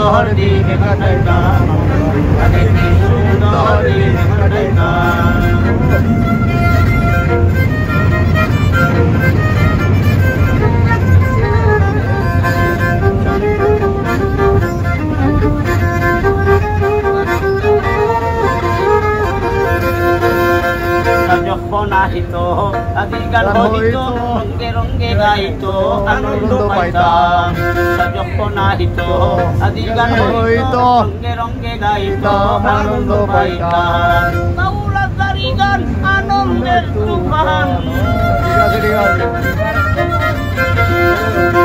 সুন্দর দিন কাটাইতাম আগে কি সুন্দর দিন কাটাইতাম যখন আহিত আদি গান হইত রঙ্গে রঙ্গে গাইত আনন্দ পাইতাম যখন আহিত আদি গান হইত রঙ্গে রঙ্গে গাইত আনন্দ পাইতাম বাউলাদারি গান আনন্দের তুফান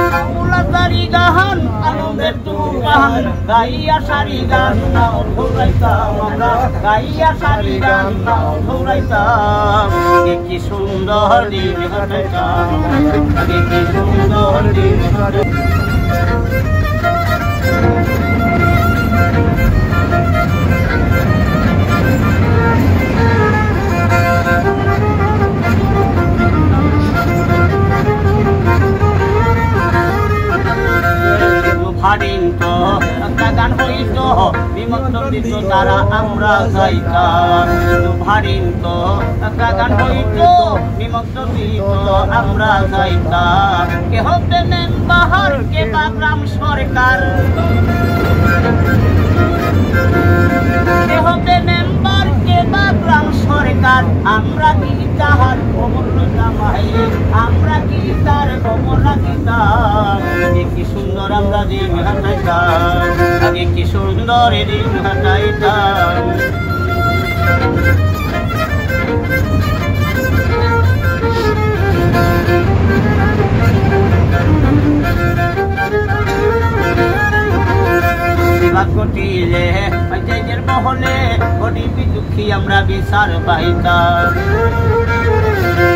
বাউলাদারি গান আনন্দের তুফান গাইয়া সারি গান নাও ধরাইতাম আমরা গাইয়া সারি গান নাও ধরাইতাম কি সুন্দর দিন কাটাইতাম আগে কি সুন্দর দিন ভারিন্ত গান হইত বিমন্ত দিত তারা আমরা গাইতাম ভারিন্ত গান হইত বিমন্ত দিত আমরা গাইতাম কে হতে মেম্বার কে বা গ্রাম সরকার কে হতে মেম্বার কে বা গ্রাম সরকার আমরা কি তাহার খবর জামাই আমরা কি তার খবর রাখিতাম কি সুন্দর আমরা দিন কাটাইতাম আগে কি সুন্দর দিন কাটাইতাম ঘটিলে পঞ্চায়েতের মহলে গরিব দুঃখী আমরা বিচার পাইতাম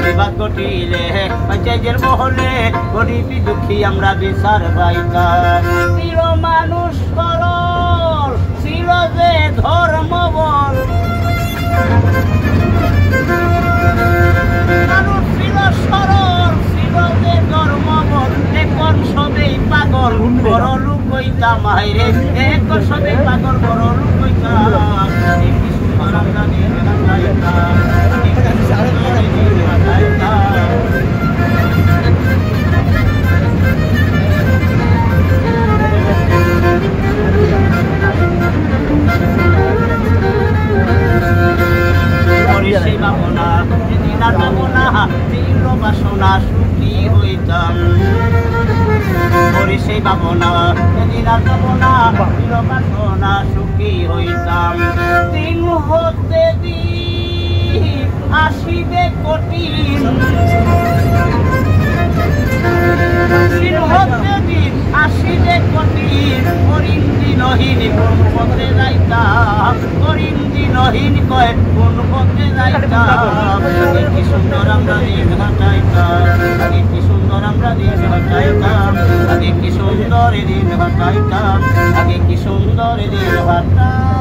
বিবাদ ঘটিলে পঞ্চায়েতের মহলে গরিব দুঃখী আমরা বিচার পাইতাম ছিল মানুষ সরল ছিল যে ধর্মবল মানুষ ছিল সরল ছিল যে ধর্মবল এখন সবেই পাগল বড় লোক হইতাম হাইরে এখন সবেই পাগল বড় লোক হইতাম কি সুন্দর আমরা দিন কাটাইতাম সেই ভাবনা যেদিন আর ভাবনা তীব্র বাসনা সুখী হইতাম সেই ভাবনা যেদিন আর ভাবনা তীব্র বাসনা সুখী হইতাম দিন হতে দিন আসিবে কঠিন দিন হতে দিন আসিবে কঠিন করিম দিনহীন কোন পথে যাইতাম করিম দিনহীন কয় কোন পথে যাইতাম কি সুন্দর আমরা দিন কাটাইতাম আগে কি সুন্দর আমরা দিন কাটাইতাম আগে কি সুন্দর দিন কাটাইতাম আগে কি সুন্দর দিন কাটাইতাম